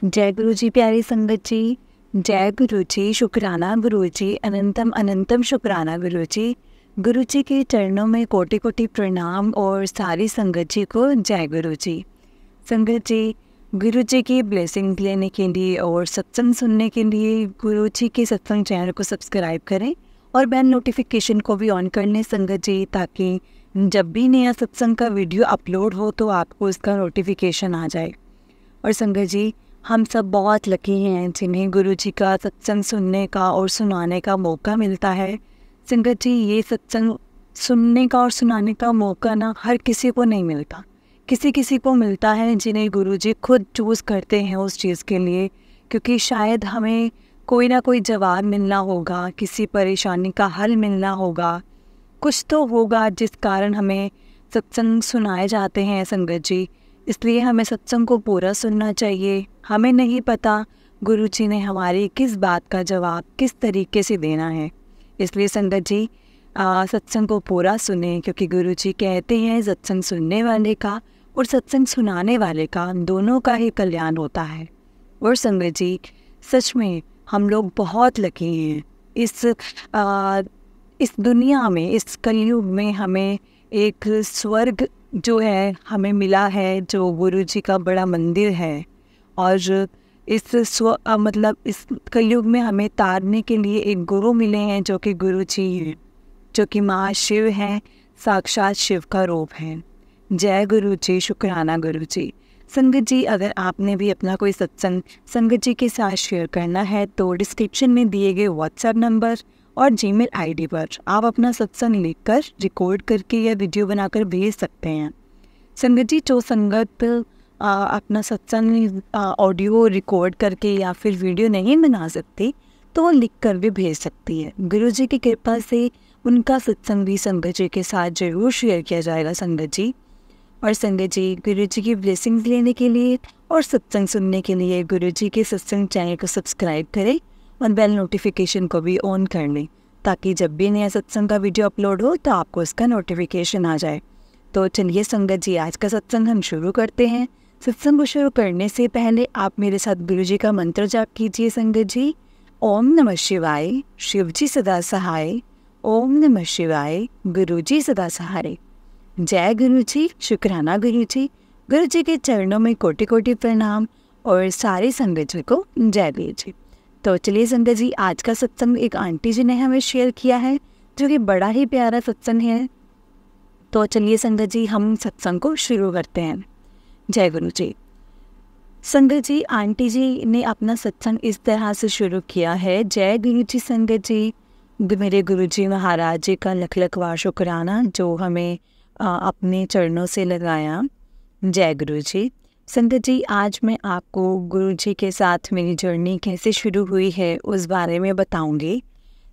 जय गुरु जी, प्यारी संगत जी। जय गुरु जी, शुक्राना गुरु जी, अनंतम अनंतम शुक्राना गुरु जी। गुरु जी के चरणों में कोटि कोटि प्रणाम और सारी संगत जी को जय गुरु जी। संगत जी, गुरु जी की ब्लेसिंग लेने के लिए और सत्संग सुनने के लिए गुरु जी के सत्संग चैनल को सब्सक्राइब करें और बेल नोटिफिकेशन को भी ऑन कर लें संगत जी, ताकि जब भी नया सत्संग का वीडियो अपलोड हो तो आपको इसका नोटिफिकेशन आ जाए। और संगत जी, हम सब बहुत लकी हैं जिन्हें गुरु जी का सत्संग सुनने का और सुनाने का मौका मिलता है। संगत जी, ये सत्संग सुनने का और सुनाने का मौका ना हर किसी को नहीं मिलता। किसी किसी को मिलता है जिन्हें गुरु जी खुद चूज़ करते हैं उस चीज़ के लिए, क्योंकि शायद हमें कोई ना कोई जवाब मिलना होगा, किसी परेशानी का हल मिलना होगा, कुछ तो होगा जिस कारण हमें सत्संग सुनाए जाते हैं संगत जी। इसलिए हमें सत्संग को पूरा सुनना चाहिए। हमें नहीं पता गुरु जी ने हमारी किस बात का जवाब किस तरीके से देना है, इसलिए संगत जी सत्संग को पूरा सुने, क्योंकि गुरु जी कहते हैं सत्संग सुनने वाले का और सत्संग सुनाने वाले का दोनों का ही कल्याण होता है। और संगत जी, सच में हम लोग बहुत लकी हैं इस दुनिया में, इस कलयुग में हमें एक स्वर्ग जो है हमें मिला है, जो गुरु जी का बड़ा मंदिर है। और इस कलयुग में हमें तारने के लिए एक गुरु मिले हैं जो कि गुरु जी हैं, जो कि महाशिव हैं, साक्षात शिव का रूप है। जय गुरु जी, शुक्राना गुरु जी। संगत जी, अगर आपने भी अपना कोई सत्संग संगत जी के साथ शेयर करना है तो डिस्क्रिप्शन में दिए गए व्हाट्सएप नंबर और जीमेल आईडी पर आप अपना सत्संग लिखकर रिकॉर्ड करके या वीडियो बनाकर भेज सकते हैं। संगत जी, जो संगत अपना सत्संग ऑडियो रिकॉर्ड करके या फिर वीडियो नहीं बना सकती तो वो लिख कर भी भेज सकती है। गुरु जी की कृपा से उनका सत्संग भी संगत जी के साथ जरूर शेयर किया जाएगा संगत जी। और संगत जी, गुरु जी की ब्लेसिंग्स लेने के लिए और सत्संग सुनने के लिए गुरु जी के सत्संग चैनल को सब्सक्राइब करें और बेल नोटिफिकेशन को भी ऑन कर लें, ताकि जब भी नया सत्संग का वीडियो अपलोड हो तो आपको इसका नोटिफिकेशन आ जाए। तो चलिए संगत जी, आज का सत्संग हम शुरू करते हैं। सत्संग को शुरू करने से पहले आप मेरे साथ गुरु जी का मंत्र जाप कीजिए संगत जी। ओम नमः शिवाय, शिव जी सदा सहाय। ओम नमः शिवाय, गुरु जी सदा सहाय। जय गुरु जी, शुक्राना गुरु जी। गुरु जी के चरणों में कोटि कोटि प्रणाम और सारी संगत जी को जय गुरु जी। तो चलिए संगत जी, आज का सत्संग एक आंटी जी ने हमें शेयर किया है, जो कि बड़ा ही प्यारा सत्संग है। तो चलिए संगत जी, हम सत्संग को शुरू करते हैं। जय गुरु जी। संगत जी, आंटी जी ने अपना सत्संग इस तरह से शुरू किया है। जय गुरु जी संगत जी। मेरे गुरु जी महाराज जी का लख लख बार शुक्राना जो हमें अपने चरणों से लगाया। जय गुरु जी। संगत जी, आज मैं आपको गुरु जी के साथ मेरी जर्नी कैसे शुरू हुई है उस बारे में बताऊंगी।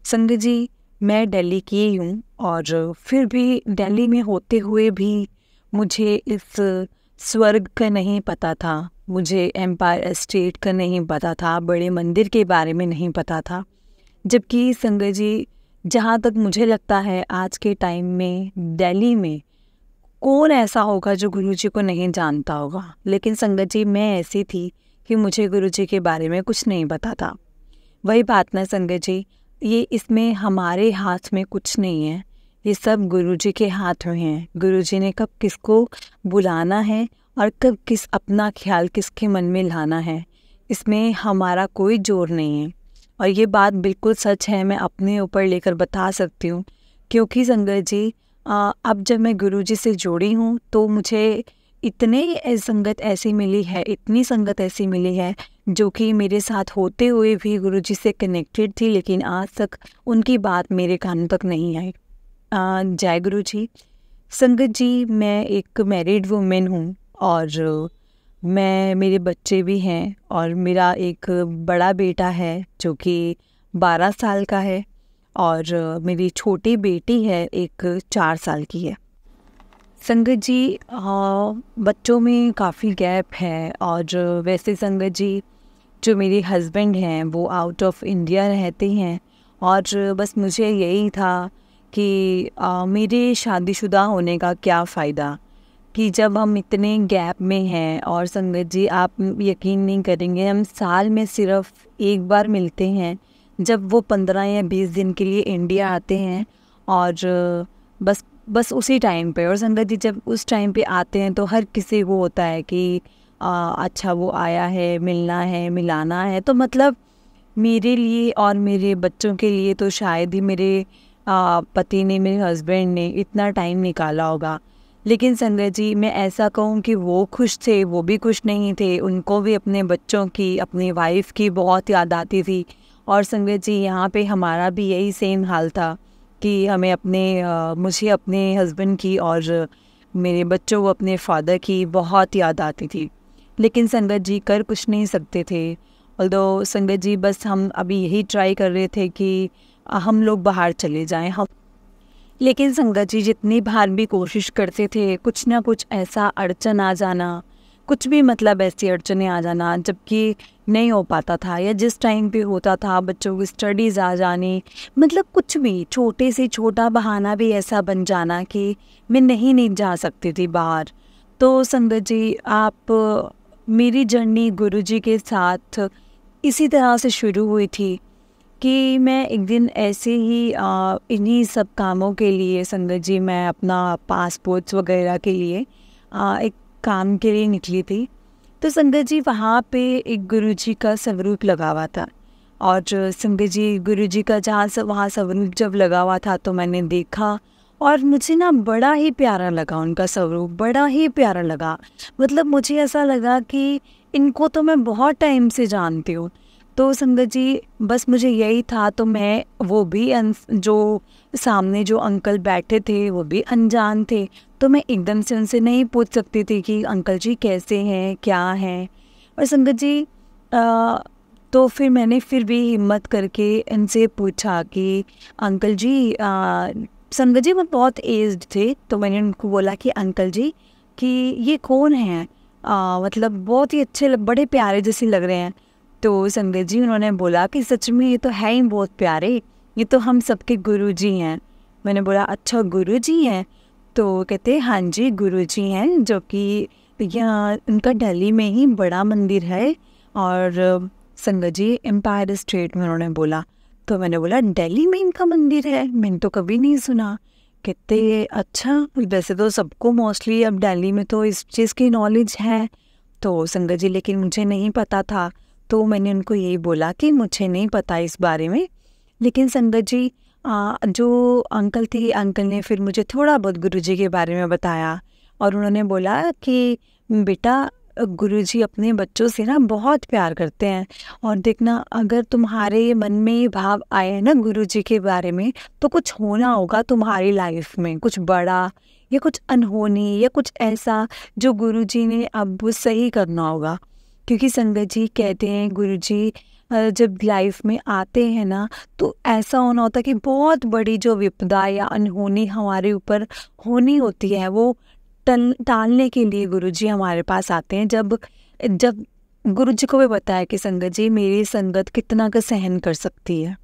संगत जी, मैं दिल्ली की हूँ और फिर भी दिल्ली में होते हुए भी मुझे इस स्वर्ग का नहीं पता था, मुझे एम्पायर स्टेट का नहीं पता था, बड़े मंदिर के बारे में नहीं पता था। जबकि संगत जी, जहाँ तक मुझे लगता है आज के टाइम में दिल्ली में कौन ऐसा होगा जो गुरु जी को नहीं जानता होगा। लेकिन संगत जी, मैं ऐसी थी कि मुझे गुरु जी के बारे में कुछ नहीं पता था। वही बात ना संगत जी, ये इसमें हमारे हाथ में कुछ नहीं है, ये सब गुरु जी के हाथ में है। गुरु जी ने कब किसको बुलाना है और कब किस अपना ख्याल किसके मन में लाना है, इसमें हमारा कोई जोर नहीं है। और ये बात बिल्कुल सच है, मैं अपने ऊपर लेकर बता सकती हूँ। क्योंकि संगत जी, अब जब मैं गुरु जी से जुड़ी हूँ तो मुझे इतनी संगत ऐसी मिली है, इतनी संगत ऐसी मिली है जो कि मेरे साथ होते हुए भी गुरु जी से कनेक्टेड थी, लेकिन आज तक उनकी बात मेरे कान तक नहीं आई। जय गुरु जी। संगत जी, मैं एक मैरिड वुमेन हूँ और मेरे बच्चे भी हैं और मेरा एक बड़ा बेटा है जो कि 12 साल का है और मेरी छोटी बेटी है एक 4 साल की है। संगत जी, बच्चों में काफ़ी गैप है और वैसे संगत जी, जो मेरे हस्बैंड हैं वो आउट ऑफ इंडिया रहते हैं और बस मुझे यही था कि मेरे शादीशुदा होने का क्या फ़ायदा, कि जब हम इतने गैप में हैं, और संगत जी आप यकीन नहीं करेंगे, हम साल में सिर्फ एक बार मिलते हैं, जब वो 15 या 20 दिन के लिए इंडिया आते हैं। और बस उसी टाइम पे, और संगत जी जब उस टाइम पे आते हैं तो हर किसी को होता है कि अच्छा वो आया है, मिलना है, मिलाना है। तो मतलब मेरे लिए और मेरे बच्चों के लिए तो शायद ही मेरे पति ने, मेरे हस्बैंड ने इतना टाइम निकाला होगा। लेकिन संगत जी मैं ऐसा कहूँ कि वो खुश थे, वो भी खुश नहीं थे, उनको भी अपने बच्चों की, अपनी वाइफ की बहुत याद आती थी। और संगत जी यहाँ पे हमारा भी यही सेम हाल था कि हमें मुझे अपने हस्बैंड की और मेरे बच्चों को अपने फादर की बहुत याद आती थी। लेकिन संगत जी कर कुछ नहीं सकते थे। ऑल्दो संगत जी बस हम अभी यही ट्राई कर रहे थे कि हम लोग बाहर चले जाएं हम। लेकिन संगत जी जितनी बार भी कोशिश करते थे, कुछ ना कुछ ऐसा अड़चन आ जाना, कुछ भी मतलब ऐसी अड़चनें आ जाना, जबकि नहीं हो पाता था, या जिस टाइम पे होता था बच्चों की स्टडीज़ आ जानी, मतलब कुछ भी छोटे से छोटा बहाना भी ऐसा बन जाना कि मैं नहीं जा सकती थी बाहर। तो संगत जी आप मेरी जर्नी गुरुजी के साथ इसी तरह से शुरू हुई थी कि मैं एक दिन ऐसे ही इन्हीं सब कामों के लिए संगत जी, मैं अपना पासपोर्ट्स वगैरह के लिए एक काम के लिए निकली थी। तो संगत जी वहाँ पे एक गुरुजी का स्वरूप लगा हुआ था, और संगत जी गुरुजी का वहाँ स्वरूप जब लगा हुआ था तो मैंने देखा, और मुझे ना बड़ा ही प्यारा लगा उनका स्वरूप, बड़ा ही प्यारा लगा। मतलब मुझे ऐसा लगा कि इनको तो मैं बहुत टाइम से जानती हूँ। तो संगत जी बस मुझे यही था, तो मैं वो भी जो सामने जो अंकल बैठे थे वो भी अनजान थे, तो मैं एकदम से उनसे नहीं पूछ सकती थी कि अंकल जी कैसे हैं, क्या हैं। और संगत जी तो फिर मैंने फिर भी हिम्मत करके इनसे पूछा कि अंकल जी संगत जी वो बहुत एज्ड थे, तो मैंने उनको बोला कि अंकल जी कि ये कौन हैं, मतलब बहुत ही अच्छे, बड़े प्यारे जैसे लग रहे हैं। तो संगत जी उन्होंने बोला कि सच में ये तो है ही बहुत प्यारे, ये तो हम सबके गुरुजी हैं। मैंने बोला अच्छा गुरुजी हैं? तो कहते हाँ जी गुरुजी हैं, जो कि यहाँ उनका दिल्ली में ही बड़ा मंदिर है, और संगत जी एम्पायर स्टेट में, उन्होंने बोला। तो मैंने बोला दिल्ली में इनका मंदिर है, मैंने तो कभी नहीं सुना। कहते अच्छा, वैसे तो सबको मोस्टली अब दिल्ली में तो इस चीज़ की नॉलेज है। तो संगत जी लेकिन मुझे नहीं पता था। तो मैंने उनको यही बोला कि मुझे नहीं पता इस बारे में। लेकिन संगत जी जो अंकल थे, अंकल ने फिर मुझे थोड़ा बहुत गुरुजी के बारे में बताया, और उन्होंने बोला कि बेटा गुरुजी अपने बच्चों से ना बहुत प्यार करते हैं, और देखना अगर तुम्हारे मन में ये भाव आए हैं ना गुरुजी के बारे में, तो कुछ होना होगा तुम्हारी लाइफ में, कुछ बड़ा या कुछ अनहोनी या कुछ ऐसा जो गुरुजी ने अब सही करना होगा। क्योंकि संगत जी कहते हैं गुरुजी जब लाइफ में आते हैं ना, तो ऐसा होना होता है कि बहुत बड़ी जो विपदा या अनहोनी हमारे ऊपर होनी होती है, वो टालने के लिए गुरुजी हमारे पास आते हैं। जब गुरुजी को भी पता है कि संगत जी मेरी संगत कितना का सहन कर सकती है।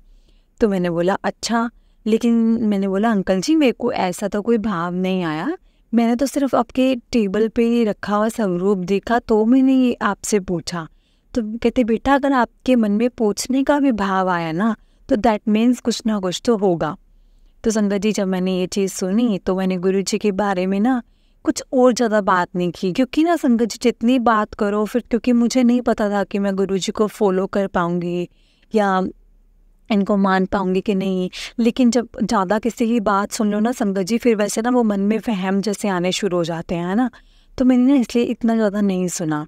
तो मैंने बोला अच्छा, लेकिन मैंने बोला अंकल जी मेरे को ऐसा तो कोई भाव नहीं आया, मैंने तो सिर्फ आपके टेबल पे रखा हुआ स्वरूप देखा, तो मैंने ये आपसे पूछा। तो कहते बेटा अगर आपके मन में पूछने का भी भाव आया ना, तो दैट मीन्स कुछ ना कुछ तो होगा। तो संगत जी जब मैंने ये चीज़ सुनी, तो मैंने गुरुजी के बारे में ना कुछ और ज़्यादा बात नहीं की, क्योंकि ना संगत जी जितनी बात करो फिर, क्योंकि मुझे नहीं पता था कि मैं गुरुजी को फॉलो कर पाऊँगी या इनको मान पाऊँगी कि नहीं। लेकिन जब ज़्यादा किसी की बात सुन लो ना संगत जी, फिर वैसे ना वो मन में वहम जैसे आने शुरू हो जाते हैं, है ना। तो मैंने ना इसलिए इतना ज़्यादा नहीं सुना।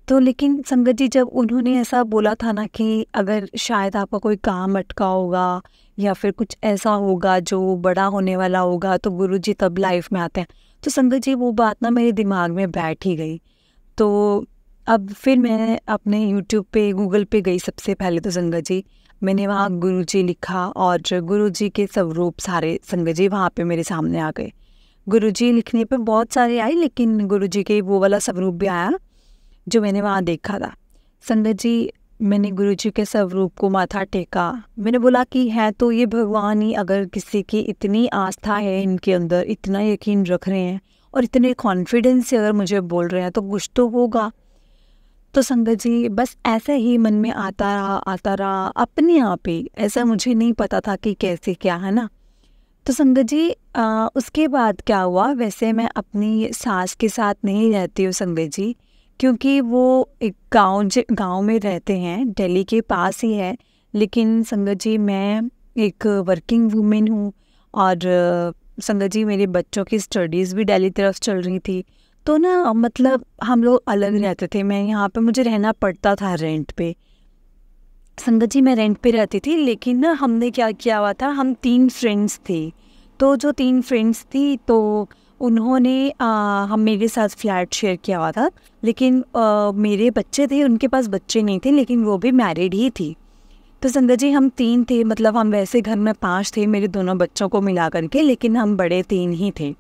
तो लेकिन संगत जी जब उन्होंने ऐसा बोला था ना कि अगर शायद आपका कोई काम अटका होगा या फिर कुछ ऐसा होगा जो बड़ा होने वाला होगा, तो गुरुजी तब लाइफ में आते हैं। तो संगत जी वो बात ना मेरे दिमाग में बैठ ही गई। तो अब फिर मैं अपने यूट्यूब पे, गूगल पे गई सबसे पहले। तो संगत जी मैंने वहाँ गुरुजी लिखा, और गुरुजी के स्वरूप सारे संगत जी वहाँ पे मेरे सामने आ गए। गुरुजी लिखने पे बहुत सारे आए, लेकिन गुरुजी के वो वाला स्वरूप भी आया जो मैंने वहाँ देखा था। संगत जी मैंने गुरुजी के स्वरूप को माथा टेका, मैंने बोला कि है तो ये भगवान ही, अगर किसी की इतनी आस्था है इनके अंदर, इतना यकीन रख रहे हैं और इतने कॉन्फिडेंस से अगर मुझे बोल रहे हैं तो कुछ तो होगा। तो संगत जी बस ऐसा ही मन में आता रहा अपने आप ही, ऐसा मुझे नहीं पता था कि कैसे क्या है ना। तो संगत जी उसके बाद क्या हुआ, वैसे मैं अपनी सास के साथ नहीं रहती हूँ संगत जी, क्योंकि वो एक गांव में रहते हैं, दिल्ली के पास ही है। लेकिन संगत जी मैं एक वर्किंग वूमेन हूँ, और संगत जी मेरे बच्चों की स्टडीज़ भी दिल्ली तरफ चल रही थी। तो ना मतलब हम लोग अलग रहते थे, मैं यहाँ पे मुझे रहना पड़ता था रेंट पे। संगत जी मैं रेंट पे रहती थी, लेकिन ना हमने क्या किया हुआ था, हम 3 फ्रेंड्स थे। तो जो 3 फ्रेंड्स थी तो उन्होंने हम मेरे साथ फ्लैट शेयर किया हुआ था। लेकिन मेरे बच्चे थे, उनके पास बच्चे नहीं थे, लेकिन वो भी मैरिड ही थी। तो संगत जी हम 3 थे, मतलब हम वैसे घर में 5 थे मेरे दोनों बच्चों को मिला करके, लेकिन हम बड़े 3 ही थे।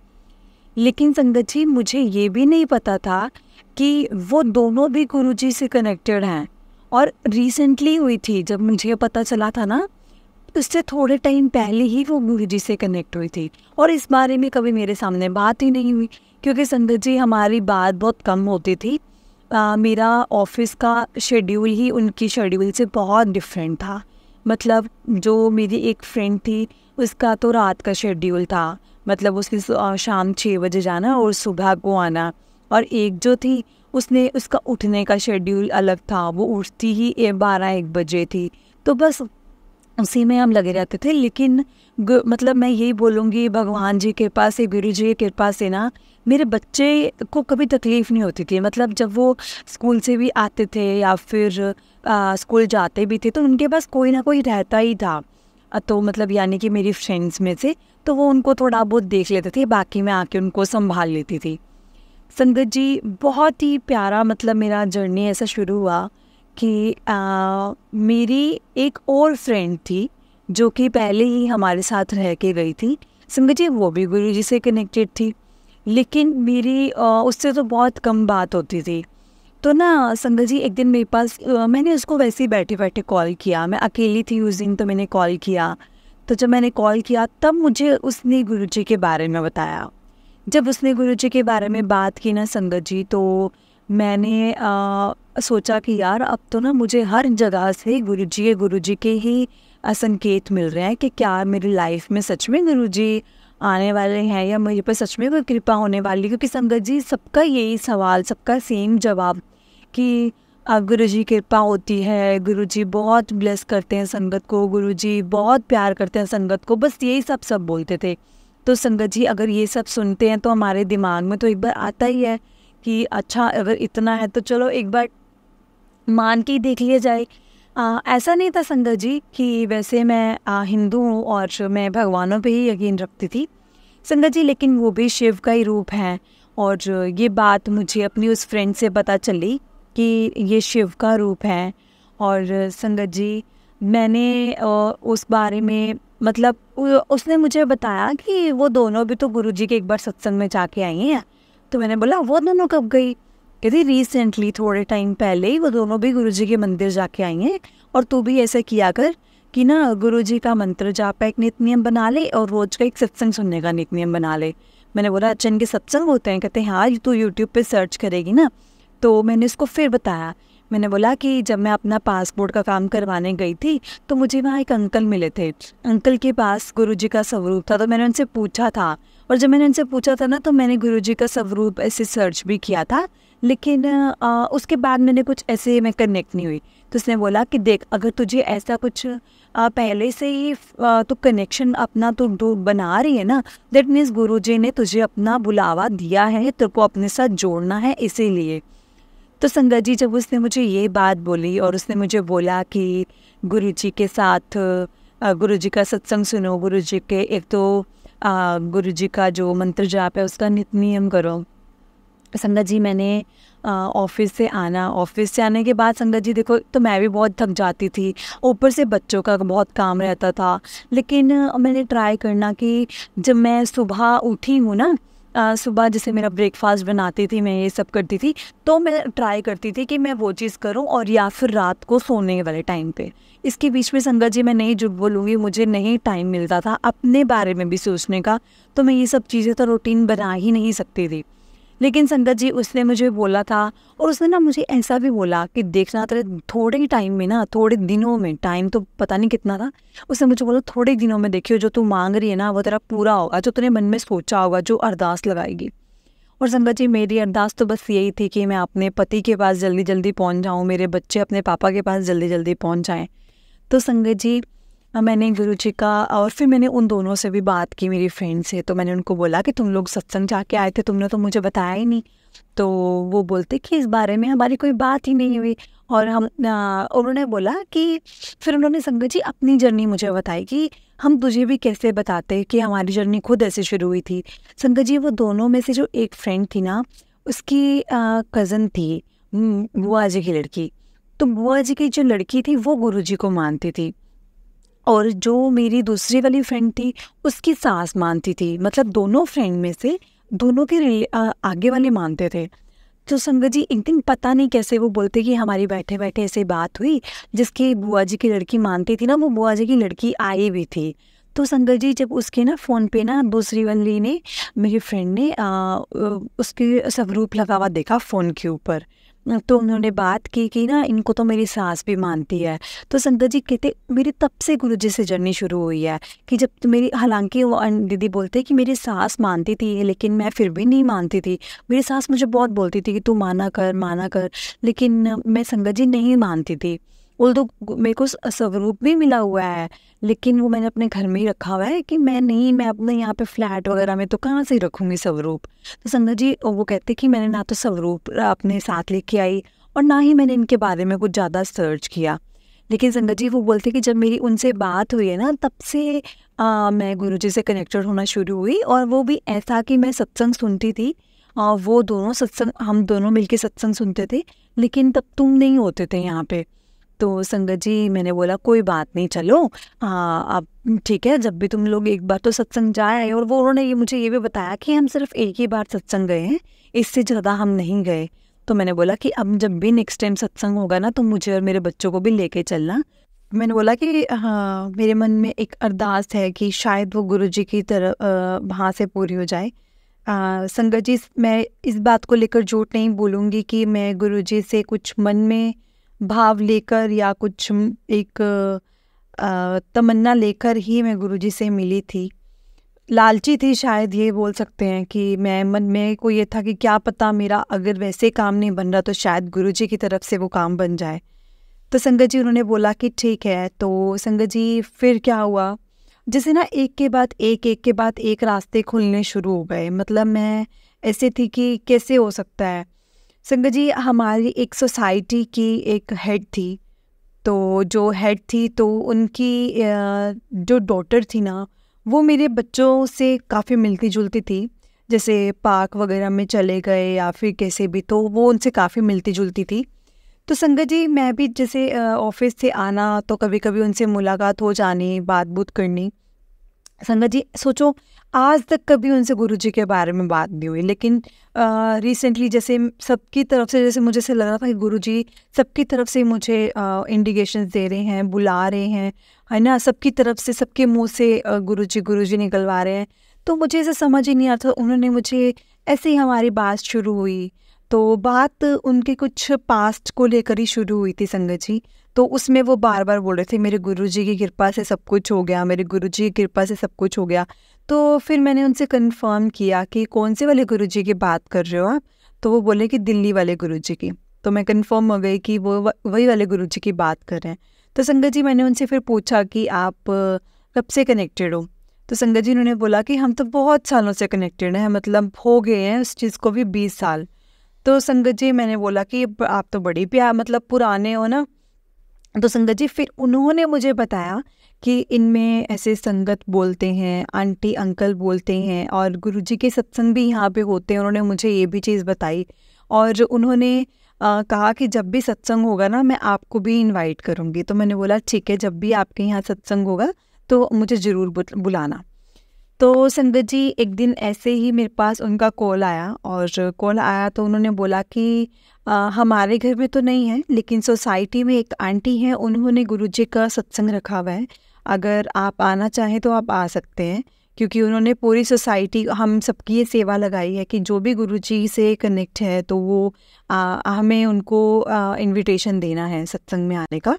लेकिन संगत जी मुझे ये भी नहीं पता था कि वो दोनों भी गुरुजी से कनेक्टेड हैं। और रिसेंटली हुई थी, जब मुझे पता चला था ना, उससे थोड़े टाइम पहले ही वो गुरुजी से कनेक्ट हुई थी। और इस बारे में कभी मेरे सामने बात ही नहीं हुई, क्योंकि संगत जी हमारी बात बहुत कम होती थी। मेरा ऑफिस का शेड्यूल ही उनकी शेड्यूल से बहुत डिफरेंट था। मतलब जो मेरी एक फ्रेंड थी उसका तो रात का शेड्यूल था, मतलब उसकी शाम 6 बजे जाना और सुबह को आना। और एक जो थी उसका उठने का शेड्यूल अलग था, वो उठती ही 12-1 बजे थी। तो बस उसी में हम लगे रहते थे। लेकिन मतलब मैं यही बोलूँगी, भगवान जी के कृपा से, गुरु जी की कृपा से ना मेरे बच्चे को कभी तकलीफ़ नहीं होती थी। मतलब जब वो स्कूल से भी आते थे या फिर स्कूल जाते भी थे, तो उनके पास कोई ना कोई रहता ही था। तो मतलब यानी कि मेरी फ्रेंड्स में से, तो वो उनको थोड़ा बहुत देख लेते थे, बाकी मैं आके उनको संभाल लेती थी। संगत जी बहुत ही प्यारा मतलब मेरा जर्नी ऐसा शुरू हुआ कि मेरी एक और फ्रेंड थी जो कि पहले ही हमारे साथ रह के गई थी। संगत जी वो भी गुरुजी से कनेक्टेड थी, लेकिन मेरी उससे तो बहुत कम बात होती थी। तो ना संगत जी एक दिन मेरे पास मैंने उसको वैसे ही बैठे बैठे कॉल किया, मैं अकेली थी उस दिन, तो मैंने कॉल किया। तो जब मैंने कॉल किया तब मुझे उसने गुरुजी के बारे में बताया। जब उसने गुरुजी के बारे में बात की ना संगत जी, तो मैंने सोचा कि यार अब तो ना मुझे हर जगह से गुरुजी के ही संकेत मिल रहे हैं कि क्या मेरी लाइफ में सच में गुरुजी आने वाले हैं या मेरे पर सच में कोई कृपा होने वाली। क्योंकि संगत जी सबका यही सवाल, सबका सेम जवाब कि गुरुजी कृपा होती है, गुरुजी बहुत ब्लेस करते हैं संगत को, गुरुजी बहुत प्यार करते हैं संगत को, बस यही सब बोलते थे। तो संगत जी अगर ये सब सुनते हैं तो हमारे दिमाग में तो एक बार आता ही है कि अच्छा अगर इतना है तो चलो एक बार मान के ही देख लिया जाए। ऐसा नहीं था संगत जी कि वैसे मैं हिंदू हूँ और मैं भगवानों पे ही यकीन रखती थी संगत जी, लेकिन वो भी शिव का ही रूप है। और ये बात मुझे अपनी उस फ्रेंड से पता चली कि ये शिव का रूप है। और संगत जी मैंने उस बारे में मतलब उसने मुझे बताया कि वो दोनों भी तो गुरुजी के एक बार सत्संग में जाके आई हैं। तो मैंने बोला वो दोनों कब गई? कहती रिसेंटली थोड़े टाइम पहले ही वो दोनों भी गुरुजी के मंदिर जाके आई हैं। और तू भी ऐसा किया कर कि ना गुरुजी का मंत्र जाप का एक नित नियम बना ले और रोज का एक सत्संग सुनने का नित नियम बना ले। मैंने बोला अच्छा इनके सत्संग होते हैं? कहते हाँ तू यूट्यूब पे सर्च करेगी ना। तो मैंने उसको फिर बताया, मैंने बोला कि जब मैं अपना पासपोर्ट का काम करवाने गई थी तो मुझे वहाँ एक अंकल मिले थे, अंकल के पास गुरुजी का स्वरूप था। तो मैंने उनसे पूछा था, और जब मैंने उनसे पूछा था ना तो मैंने गुरुजी का स्वरूप ऐसे सर्च भी किया था, लेकिन उसके बाद मैंने कुछ ऐसे मैं कनेक्ट नहीं हुई। तो उसने बोला कि देख अगर तुझे ऐसा कुछ पहले से ही तो कनेक्शन अपना तो बना रही है ना, दैट मीन्स गुरुजी ने तुझे अपना बुलावा दिया है, तेरे को अपने साथ जोड़ना है इसीलिए। तो संगत जी जब उसने मुझे ये बात बोली और उसने मुझे बोला कि गुरुजी के साथ गुरुजी का सत्संग सुनो, गुरुजी के एक तो गुरुजी का जो मंत्र जाप है उसका नित नियम करो। संगत जी मैंने ऑफिस से आने के बाद संगत जी देखो तो मैं भी बहुत थक जाती थी, ऊपर से बच्चों का बहुत काम रहता था। लेकिन मैंने ट्राई करना कि जब मैं सुबह उठी हूँ ना सुबह जैसे मेरा ब्रेकफास्ट बनाती थी, मैं ये सब करती थी, तो मैं ट्राई करती थी कि मैं वो चीज़ करूं, और या फिर रात को सोने वाले टाइम पे। इसके बीच में संगत जी मैं नहीं झूठ बोलूँगी, मुझे नहीं टाइम मिलता था अपने बारे में भी सोचने का, तो मैं ये सब चीज़ें तो रूटीन बना ही नहीं सकती थी। लेकिन संगत जी उसने मुझे बोला था, और उसने ना मुझे ऐसा भी बोला कि देखना तेरे थोड़े ही टाइम में ना, थोड़े दिनों में, टाइम तो पता नहीं कितना था, उसने मुझे बोला थोड़े दिनों में देखियो जो तू मांग रही है ना वो तेरा पूरा होगा, जो तूने मन में सोचा होगा, जो अरदास लगाएगी। और संगत जी मेरी अरदास तो बस यही थी कि मैं अपने पति के पास जल्दी जल्दी पहुंच जाऊं, मेरे बच्चे अपने पापा के पास जल्दी जल्दी पहुंच जाएं। तो संगत जी मैंने गुरु जी का, और फिर मैंने उन दोनों से भी बात की, मेरी फ्रेंड से, तो मैंने उनको बोला कि तुम लोग सत्संग जाके आए थे, तुमने तो मुझे बताया ही नहीं। तो वो बोलते कि इस बारे में हमारी कोई बात ही नहीं हुई। और उन्होंने बोला कि फिर उन्होंने संगत जी अपनी जर्नी मुझे बताई कि हम तुझे भी कैसे बताते कि हमारी जर्नी खुद ऐसे शुरू हुई थी। संगत जी वो दोनों में से जो एक फ्रेंड थी ना, उसकी कज़न थी, बुआ जी की लड़की। तो बुआ जी की जो लड़की थी वो गुरु जी को मानती थी, और जो मेरी दूसरी वाली फ्रेंड थी उसकी सास मानती थी। मतलब दोनों फ्रेंड में से दोनों के आगे वाले मानते थे। तो संगत जी एक दिन पता नहीं कैसे वो बोलते कि हमारी बैठे बैठे ऐसे बात हुई, जिसकी बुआ जी की लड़की मानती थी ना, वो बुआ जी की लड़की आई भी थी। तो संगत जी जब उसके ना फ़ोन पे ना दूसरी वाली ने, मेरी फ्रेंड ने उसके स्वरूप लगा हुआ देखा फ़ोन के ऊपर। तो उन्होंने बात की कि ना इनको तो मेरी सास भी मानती है। तो संगत जी कहते मेरी तब से गुरु जी से जर्नी शुरू हुई है कि जब मेरी, हालांकि वो दीदी बोलते कि मेरी सास मानती थी लेकिन मैं फिर भी नहीं मानती थी। मेरी सास मुझे बहुत बोलती थी कि तू माना कर, लेकिन मैं संगत जी नहीं मानती थी। तो मेरे को स्वरूप भी मिला हुआ है, लेकिन वो मैंने अपने घर में ही रखा हुआ है कि मैं अपने यहाँ पे फ्लैट वगैरह में तो कहाँ से रखूँगी स्वरूप। तो संगत जी वो कहते कि मैंने ना तो स्वरूप अपने साथ लेके आई, और ना ही मैंने इनके बारे में कुछ ज़्यादा सर्च किया। लेकिन संगत जी वो बोलते कि जब मेरी उनसे बात हुई है ना, तब से मैं गुरुजी से कनेक्टेड होना शुरू हुई। और वो भी ऐसा कि मैं सत्संग सुनती थी, वो दोनों सत्संग, हम दोनों मिलके सत्संग सुनते थे, लेकिन तब तुम नहीं होते थे यहाँ पे। तो संगत जी मैंने बोला कोई बात नहीं, चलो अब ठीक है, जब भी तुम लोग एक बार तो सत्संग जाए। और वो उन्होंने मुझे ये भी बताया कि हम सिर्फ एक ही बार सत्संग गए हैं, इससे ज़्यादा हम नहीं गए। तो मैंने बोला कि अब जब भी नेक्स्ट टाइम सत्संग होगा ना, तो मुझे और मेरे बच्चों को भी लेके चलना। मैंने बोला कि हाँ, मेरे मन में एक अरदास है कि शायद वो गुरुजी की तरह वहाँ से पूरी हो जाए। संगत जी मैं इस बात को लेकर झूठ नहीं बोलूँगी कि मैं गुरुजी से कुछ मन में भाव लेकर या कुछ एक तमन्ना लेकर ही मैं गुरुजी से मिली थी। लालची थी शायद, ये बोल सकते हैं कि मैं मन में को ये था कि क्या पता मेरा अगर वैसे काम नहीं बन रहा तो शायद गुरुजी की तरफ से वो काम बन जाए। तो संगत जी उन्होंने बोला कि ठीक है। तो संगत जी फिर क्या हुआ, जैसे ना एक के बाद एक रास्ते खुलने शुरू हो गए। मतलब मैं ऐसे थी कि कैसे हो सकता है। संगत जी हमारी एक सोसाइटी की एक हेड थी, तो जो हेड थी तो उनकी जो डॉटर थी ना, वो मेरे बच्चों से काफ़ी मिलती जुलती थी। जैसे पार्क वगैरह में चले गए या फिर कैसे भी, तो वो उनसे काफ़ी मिलती जुलती थी। तो संगत जी मैं भी जैसे ऑफिस से आना तो कभी कभी उनसे मुलाकात हो जानी, बात बूत करनी। संगत जी सोचो आज तक कभी उनसे गुरुजी के बारे में बात नहीं हुई, लेकिन रिसेंटली जैसे सबकी तरफ से, जैसे मुझे से लग रहा था कि गुरुजी सबकी तरफ से मुझे इंडिकेशंस दे रहे हैं, बुला रहे हैं, है ना, सबकी तरफ से, सबके मुंह से गुरुजी निकलवा रहे हैं। तो मुझे ऐसे समझ ही नहीं आता। उन्होंने मुझे ऐसे ही हमारी बात शुरू हुई, तो बात उनके कुछ पास्ट को लेकर ही शुरू हुई थी संगत जी। तो उसमें वो बार बार बोल रहे थे मेरे गुरुजी की कृपा से सब कुछ हो गया, मेरे गुरुजी की कृपा से सब कुछ हो गया। तो फिर मैंने उनसे कंफर्म किया कि कौन से वाले गुरुजी की बात कर रहे हो आप। तो वो बोले कि दिल्ली वाले गुरुजी की। तो मैं कंफर्म हो गई कि वो वही वाले गुरुजी की बात कर रहे हैं। तो संगत जी मैंने उनसे फिर पूछा कि आप कब से कनेक्टेड हो। तो संगत जी उन्होंने बोला कि हम तो बहुत सालों से कनेक्टेड हैं, मतलब हो गए हैं उस चीज़ को भी 20 साल। तो संगत जी मैंने बोला कि आप तो बड़ी प्यार मतलब पुराने हो ना। तो संगत जी फिर उन्होंने मुझे बताया कि इनमें ऐसे संगत बोलते हैं, आंटी अंकल बोलते हैं, और गुरुजी के सत्संग भी यहाँ पे होते हैं। उन्होंने मुझे ये भी चीज़ बताई, और उन्होंने कहा कि जब भी सत्संग होगा ना मैं आपको भी इनवाइट करूँगी। तो मैंने बोला ठीक है, जब भी आपके यहाँ सत्संग होगा तो मुझे ज़रूर बुलाना। तो संगत जी एक दिन ऐसे ही मेरे पास उनका कॉल आया, और कॉल आया तो उन्होंने बोला कि हमारे घर में तो नहीं है, लेकिन सोसाइटी में एक आंटी हैं, उन्होंने गुरुजी का सत्संग रखा हुआ है, अगर आप आना चाहें तो आप आ सकते हैं। क्योंकि उन्होंने पूरी सोसाइटी, हम सबकी ये सेवा लगाई है कि जो भी गुरुजी से कनेक्ट है तो वो हमें उनको इनविटेशन देना है सत्संग में आने का।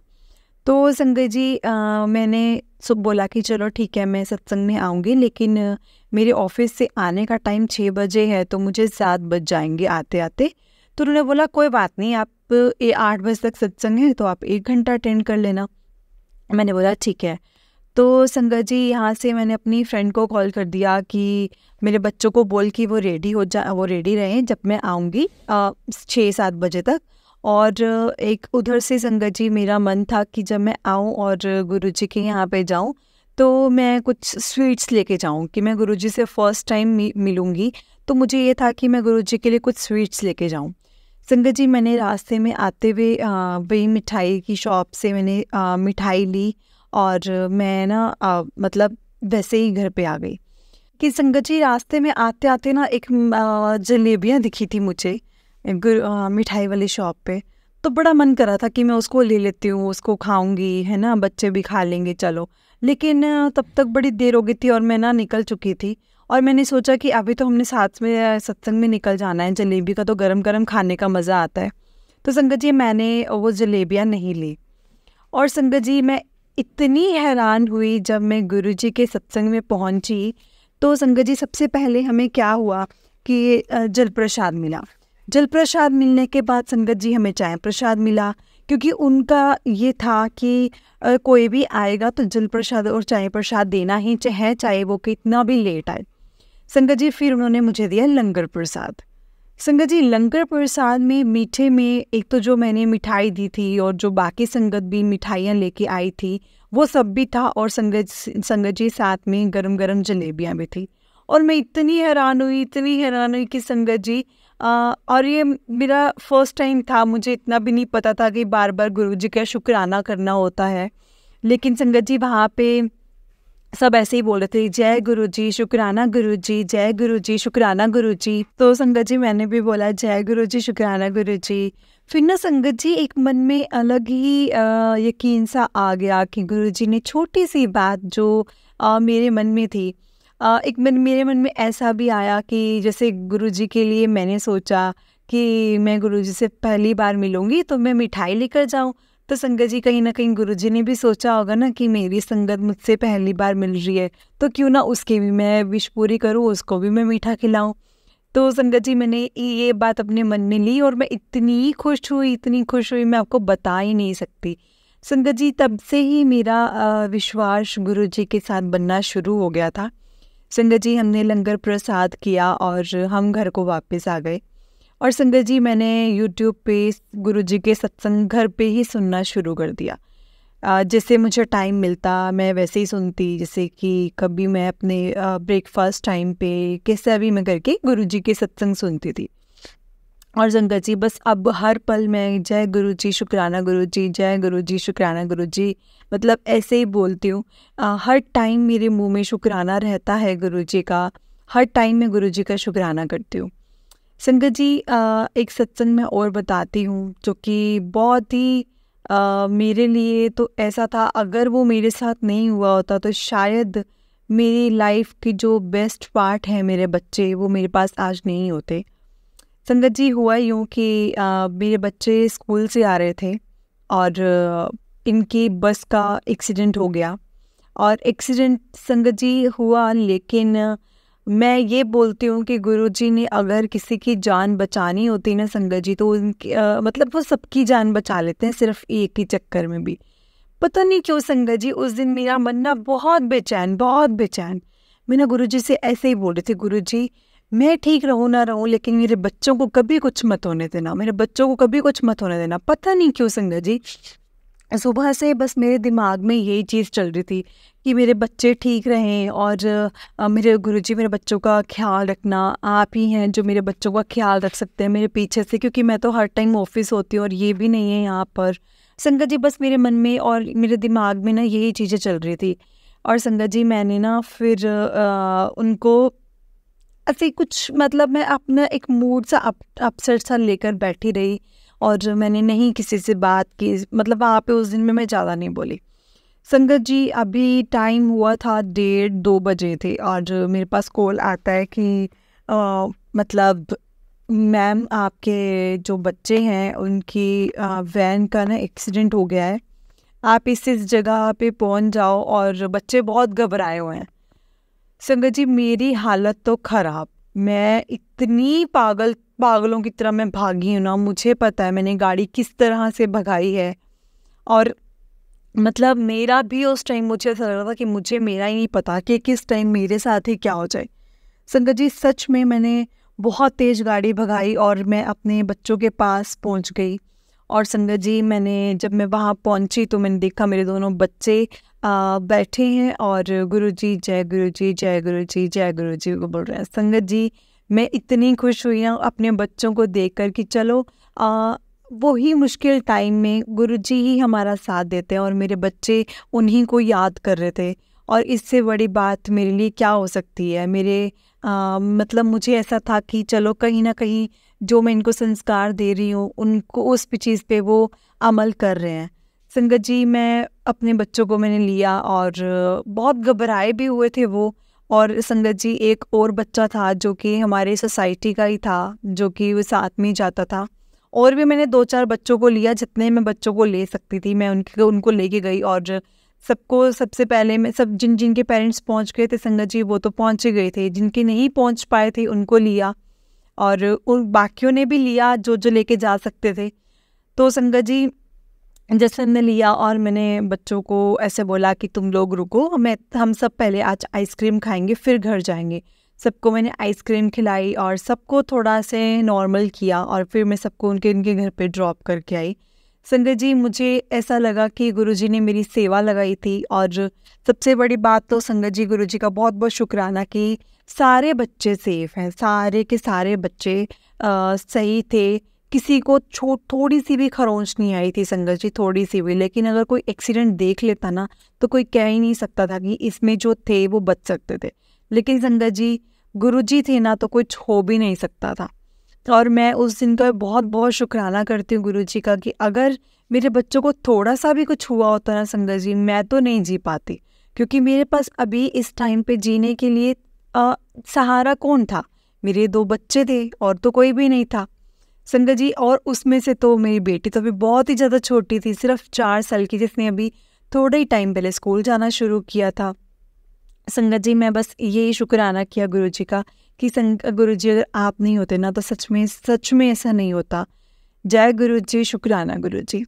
तो संगत जी मैंने बोला कि चलो ठीक है, मैं सत्संग में आऊँगी, लेकिन मेरे ऑफिस से आने का टाइम 6 बजे है, तो मुझे 7 बज जाएंगे आते आते। तो उन्होंने बोला कोई बात नहीं, आप 8 बजे तक सत्संग है तो आप 1 घंटा अटेंड कर लेना। मैंने बोला ठीक है। तो संगत जी यहाँ से मैंने अपनी फ्रेंड को कॉल कर दिया कि मेरे बच्चों को बोल कि वो रेडी रहें जब मैं आऊँगी 6-7 बजे तक। और एक उधर से संगत जी मेरा मन था कि जब मैं आऊँ और गुरुजी के यहाँ पे जाऊँ तो मैं कुछ स्वीट्स लेके जाऊँ, कि मैं गुरुजी से फ़र्स्ट टाइम मिलूँगी, तो मुझे ये था कि मैं गुरुजी के लिए कुछ स्वीट्स लेके जाऊँ। संगत जी मैंने रास्ते में आते हुए वही मिठाई की शॉप से मैंने मिठाई ली, और मैं ना मतलब वैसे ही घर पे आ गई। कि संगत जी रास्ते में आते आते ना एक जलेबियाँ दिखी थी मुझे मिठाई वाली शॉप पे, तो बड़ा मन कर रहा था कि मैं उसको ले लेती हूँ, उसको खाऊंगी, है ना, बच्चे भी खा लेंगे चलो। लेकिन तब तक बड़ी देर हो गई थी और मैं ना निकल चुकी थी, और मैंने सोचा कि अभी तो हमने साथ में सत्संग में निकल जाना है, जलेबी का तो गरम गरम खाने का मज़ा आता है। तो संगत जी मैंने वो जलेबियाँ नहीं ली। और संगत जी मैं इतनी हैरान हुई जब मैं गुरुजी के सत्संग में पहुंची। तो संगत जी सबसे पहले हमें क्या हुआ कि जल प्रसाद मिला। जल प्रसाद मिलने के बाद संगत जी हमें चाय प्रसाद मिला, क्योंकि उनका ये था कि कोई भी आएगा तो जल प्रसाद और चाय प्रसाद देना ही चाहे वो कितना भी लेट आए। संगत जी फिर उन्होंने मुझे दिया लंगर प्रसाद। संगत जी लंगर प्रसाद में मीठे में एक तो जो मैंने मिठाई दी थी और जो बाकी संगत भी मिठाइयाँ लेके आई थी वो सब भी था, और संगत जी साथ में गरम गरम जलेबियाँ भी थी। और मैं इतनी हैरान हुई कि संगत जी और ये मेरा फर्स्ट टाइम था, मुझे इतना भी नहीं पता था कि बार बार गुरुजी का शुक्राना करना होता है। लेकिन संगत जी वहाँ पे सब ऐसे ही बोल रहे थे, जय गुरुजी शुक्राना गुरुजी, जय गुरुजी शुक्राना गुरुजी। तो संगत जी मैंने भी बोला जय गुरुजी शुक्राना गुरुजी। फिर ना संगत जी एक मन में अलग ही यकीन सा आ गया कि गुरुजी ने छोटी सी बात जो मेरे मन में थी, मेरे मन में ऐसा भी आया कि जैसे गुरुजी के लिए मैंने सोचा कि मैं गुरुजी से पहली बार मिलूंगी तो मैं मिठाई लेकर जाऊं। तो संगत जी कहीं ना कहीं गुरुजी ने भी सोचा होगा ना कि मेरी संगत मुझसे पहली बार मिल रही है, तो क्यों ना उसकी भी मैं विश पूरी करूँ, उसको भी मैं मीठा खिलाऊं। तो संगत जी मैंने ये बात अपने मन में ली और मैं इतनी खुश हुई मैं आपको बता ही नहीं सकती। संगत जी तब से ही मेरा विश्वास गुरुजी के साथ बनना शुरू हो गया था। संगत जी हमने लंगर प्रसाद किया और हम घर को वापस आ गए। और संगत जी मैंने YouTube पे गुरुजी के सत्संग घर पे ही सुनना शुरू कर दिया। जैसे मुझे टाइम मिलता मैं वैसे ही सुनती, जैसे कि कभी मैं अपने ब्रेकफास्ट टाइम पे कैसा भी मैं करके गुरुजी के सत्संग सुनती थी। और संगत जी बस अब हर पल मैं जय गुरुजी शुक्राना गुरुजी, जय गुरुजी शुक्राना गुरुजी, मतलब ऐसे ही बोलती हूँ। हर टाइम मेरे मुंह में शुक्राना रहता है गुरुजी का, हर टाइम मैं गुरुजी का शुक्राना करती हूँ। संगत जी एक सत्संग में और बताती हूँ जो कि बहुत ही मेरे लिए तो ऐसा था, अगर वो मेरे साथ नहीं हुआ होता तो शायद मेरी लाइफ की जो बेस्ट पार्ट है मेरे बच्चे, वो मेरे पास आज नहीं होते। संगत जी हुआ यूँ कि मेरे बच्चे स्कूल से आ रहे थे और इनकी बस का एक्सीडेंट हो गया। और एक्सीडेंट संगत जी हुआ, लेकिन मैं ये बोलती हूँ कि गुरुजी ने अगर किसी की जान बचानी होती ना संगत जी, तो उनकी मतलब वो सबकी जान बचा लेते हैं सिर्फ एक ही चक्कर में भी। पता नहीं क्यों संगत जी उस दिन मेरा मन ना बहुत बेचैन। मैं ना गुरुजी से ऐसे ही बोल रही थी, गुरुजी मैं ठीक रहूँ ना रहूँ लेकिन मेरे बच्चों को कभी कुछ मत होने देना, पता नहीं क्यों संगत जी सुबह से बस मेरे दिमाग में यही चीज़ चल रही थी कि मेरे बच्चे ठीक रहें। और मेरे गुरुजी मेरे बच्चों का ख्याल रखना, आप ही हैं जो मेरे बच्चों का ख्याल रख सकते हैं मेरे पीछे से, क्योंकि मैं तो हर टाइम ऑफिस होती हूँ और ये भी नहीं है यहाँ पर। संगत जी बस मेरे मन में और मेरे दिमाग में ना यही चीज़ें चल रही थी। और संगत जी मैंने ना फिर उनको ऐसे कुछ मतलब मैं अपना एक मूड सा अपसेट सा लेकर बैठी रही और मैंने नहीं किसी से बात की, मतलब वहाँ पे उस दिन में मैं ज़्यादा नहीं बोली। संगत जी अभी टाइम हुआ था 1:30-2 बजे थे और मेरे पास कॉल आता है कि मतलब मैम आपके जो बच्चे हैं उनकी वैन का ना एक्सीडेंट हो गया है, आप इस जगह पे पहुंच जाओ और बच्चे बहुत घबराए हुए हैं। संगत जी मेरी हालत तो ख़राब, मैं इतनी पागलों की तरह मैं भागी हूँ ना, मुझे पता है मैंने गाड़ी किस तरह से भगाई है। और मतलब मेरा भी उस टाइम मुझे ऐसा लग रहा था कि मुझे मेरा ही नहीं पता कि किस टाइम मेरे साथ ही क्या हो जाए। संगत जी सच में मैंने बहुत तेज़ गाड़ी भगाई और मैं अपने बच्चों के पास पहुंच गई। और संगत जी मैंने जब मैं वहाँ पहुंची तो मैंने देखा मेरे दोनों बच्चे बैठे हैं और गुरुजी जय गुरुजी जय गुरुजी जय गुरुजी को बोल रहे हैं। संगत जी मैं इतनी खुश हुई ना अपने बच्चों को देखकर कि चलो वही मुश्किल टाइम में गुरुजी ही हमारा साथ देते हैं और मेरे बच्चे उन्हीं को याद कर रहे थे। और इससे बड़ी बात मेरे लिए क्या हो सकती है। मतलब मुझे ऐसा था कि चलो कहीं ना कहीं जो मैं इनको संस्कार दे रही हूँ उनको उस चीज़ पे वो अमल कर रहे हैं। संगत जी मैं अपने बच्चों को मैंने लिया और बहुत घबराए भी हुए थे वो। और संगत जी एक और बच्चा था जो कि हमारे सोसाइटी का ही था, जो कि वो साथ में ही जाता था। और भी मैंने 2-4 बच्चों को लिया, जितने मैं बच्चों को ले सकती थी मैं उनको लेके गई। और सबको सबसे पहले मैं सब जिनके पेरेंट्स पहुंच गए थे संगत जी वो तो पहुंच ही गए थे, जिनके नहीं पहुंच पाए थे उनको लिया और उन बाकियों ने भी लिया जो लेके जा सकते थे। तो संगत जी जैसे हमने लिया और मैंने बच्चों को ऐसे बोला कि तुम लोग रुको, हम सब पहले आज आइसक्रीम खाएंगे फिर घर जाएंगे। सबको मैंने आइसक्रीम खिलाई और सबको थोड़ा से नॉर्मल किया और फिर मैं सबको उनके घर पे ड्रॉप करके आई। संगत जी मुझे ऐसा लगा कि गुरुजी ने मेरी सेवा लगाई थी। और सबसे बड़ी बात तो संगत जी गुरुजी का बहुत बहुत शुक्राना कि सारे बच्चे सेफ हैं, सारे के सारे बच्चे सही थे। किसी को थोड़ी सी भी खरोंच नहीं आई थी संगत जी, थोड़ी सी भी। लेकिन अगर कोई एक्सीडेंट देख लेता ना तो कोई कह ही नहीं सकता था कि इसमें जो थे वो बच सकते थे। लेकिन संगत जी गुरुजी थे ना तो कुछ हो भी नहीं सकता था। और मैं उस दिन का बहुत बहुत शुक्राना करती हूँ गुरुजी का कि अगर मेरे बच्चों को थोड़ा सा भी कुछ हुआ होता ना संगत जी मैं तो नहीं जी पाती, क्योंकि मेरे पास अभी इस टाइम पे जीने के लिए सहारा कौन था? मेरे 2 बच्चे थे और तो कोई भी नहीं था संगत जी। और उसमें से तो मेरी बेटी तो अभी बहुत ही ज़्यादा छोटी थी, सिर्फ 4 साल की, जिसने अभी थोड़ा ही टाइम पहले स्कूल जाना शुरू किया था। संगत जी मैं बस यही शुक्राना किया गुरुजी का कि गुरुजी अगर आप नहीं होते ना तो सच में ऐसा नहीं होता। जय गुरुजी, शुक्राना गुरुजी।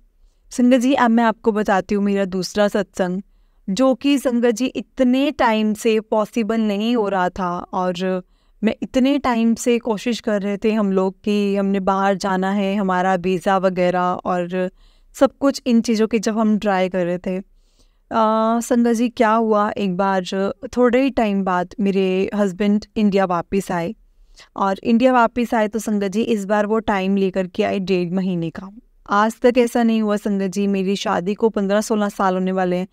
संगत जी अब मैं आपको बताती हूँ मेरा दूसरा सत्संग, जो कि संगत जी इतने टाइम से पॉसिबल नहीं हो रहा था। और मैं इतने टाइम से कोशिश कर रहे थे हम लोग कि हमने बाहर जाना है, हमारा वीज़ा वगैरह और सब कुछ इन चीज़ों की जब हम ट्राई कर रहे थे। संगत जी क्या हुआ, एक बार थोड़े ही टाइम बाद मेरे हस्बैंड इंडिया वापस आए। और इंडिया वापस आए तो संगत जी इस बार वो टाइम लेकर के आए 1.5 महीने का। आज तक ऐसा नहीं हुआ संगत जी, मेरी शादी को 15-16 साल होने वाले हैं,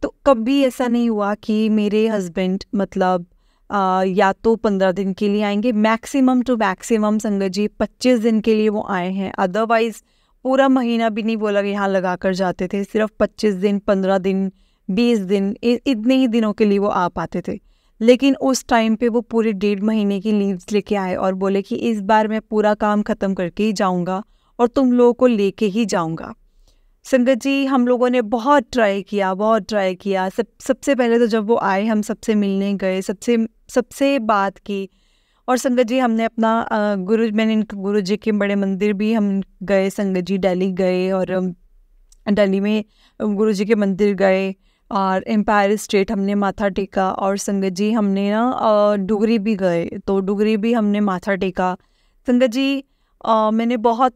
तो कभी ऐसा नहीं हुआ कि मेरे हस्बैंड मतलब या तो 15 दिन के लिए आएंगे, मैक्सिमम टू मैक्सिमम संगत जी 25 दिन के लिए वो आए हैं। अदरवाइज़ पूरा महीना भी नहीं बोला यहाँ लगा कर जाते थे, सिर्फ 25 दिन, 15 दिन, 20 दिन, इतने ही दिनों के लिए वो आ पाते थे। लेकिन उस टाइम पे वो पूरे 1.5 महीने की लीव्स लेके आए और बोले कि इस बार मैं पूरा काम ख़त्म करके ही जाऊँगा और तुम लोगों को लेके ही जाऊँगा। संगत जी हम लोगों ने बहुत ट्राई किया। सबसे पहले तो जब वो आए हम सबसे मिलने गए, सबसे बात की। और संगत जी हमने अपना मैंने गुरु जी के बड़े मंदिर भी हम गए संगत जी, दिल्ली गए और दिल्ली में गुरु जी के मंदिर गए और एम्पायर स्टेट हमने माथा टेका। और संगत जी हमने ना डुगरी भी गए, तो डुगरी भी हमने माथा टेका। संगत जी मैंने बहुत